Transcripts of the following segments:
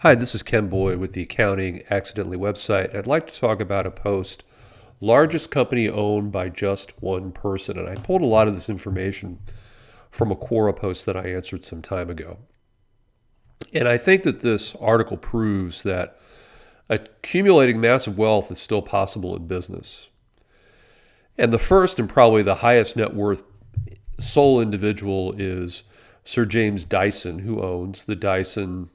Hi, this is Ken Boyd with the Accounting Accidentally website. I'd like to talk about a post, largest company owned by just one person. And I pulled a lot of this information from a Quora post that I answered some time ago. And I think that this article proves that accumulating massive wealth is still possible in business. And the first and probably the highest net worth sole individual is Sir James Dyson, who owns the Dyson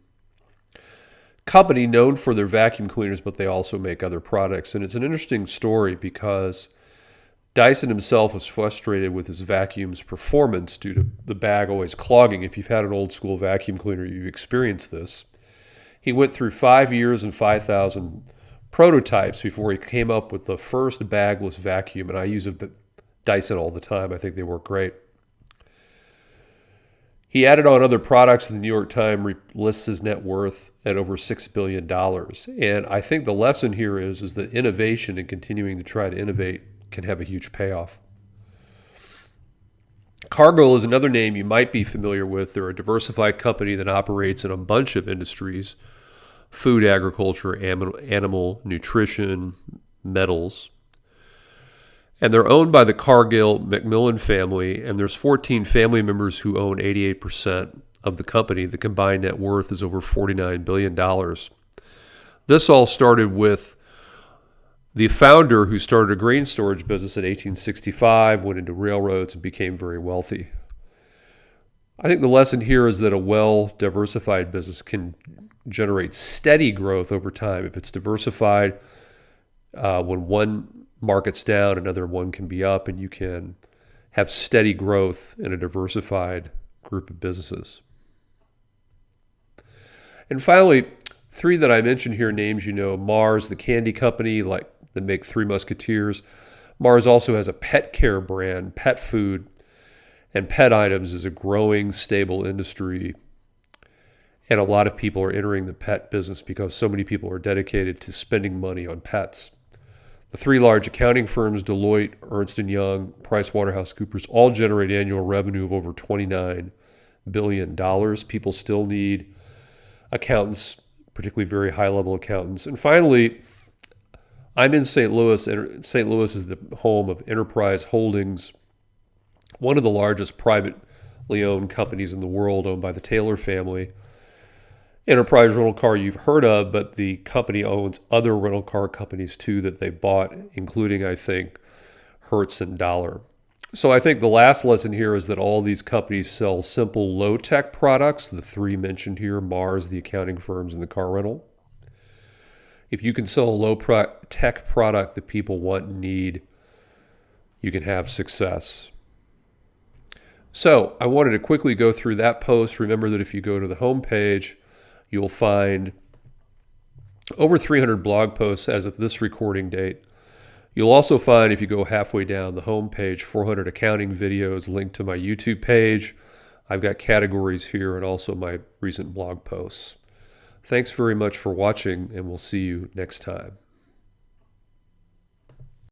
company, known for their vacuum cleaners, but they also make other products. And it's an interesting story because Dyson himself was frustrated with his vacuum's performance due to the bag always clogging. If you've had an old school vacuum cleaner, you've experienced this. He went through 5 years and 5,000 prototypes before he came up with the first bagless vacuum. And I use a Dyson all the time. I think they work great. He added on other products, and the New York Times lists his net worth at over $6 billion. And I think the lesson here is that innovation and continuing to try to innovate can have a huge payoff. Cargill is another name you might be familiar with. They're a diversified company that operates in a bunch of industries: food, agriculture, animal nutrition, metals. And they're owned by the Cargill Macmillan family, and there's 14 family members who own 88% of the company. The combined net worth is over $49 billion. This all started with the founder, who started a grain storage business in 1865, went into railroads, and became very wealthy. I think the lesson here is that a well-diversified business can generate steady growth over time. If it's diversified, when one market's down, another one can be up, and you can have steady growth in a diversified group of businesses. And finally, three that I mentioned here, names you know: Mars, the candy company, like that make Three Musketeers. Mars also has a pet care brand. Pet food and pet items is a growing, stable industry. And a lot of people are entering the pet business because so many people are dedicated to spending money on pets. The three large accounting firms, Deloitte, Ernst & Young, PricewaterhouseCoopers, all generate annual revenue of over $29 billion. People still need accountants, particularly very high-level accountants. And finally, I'm in St. Louis. St. Louis is the home of Enterprise Holdings, one of the largest privately owned companies in the world, owned by the Taylor family. Enterprise Rental Car you've heard of, but the company owns other rental car companies too that they bought, including, I think, Hertz and Dollar. So I think the last lesson here is that all these companies sell simple, low-tech products, the three mentioned here: Mars, the accounting firms, and the car rental. If you can sell a low-tech product that people want and need, you can have success. So I wanted to quickly go through that post. Remember that if you go to the homepage, you'll find over 300 blog posts as of this recording date. You'll also find, if you go halfway down the homepage, 400 accounting videos linked to my YouTube page. I've got categories here and also my recent blog posts. Thanks very much for watching, and we'll see you next time.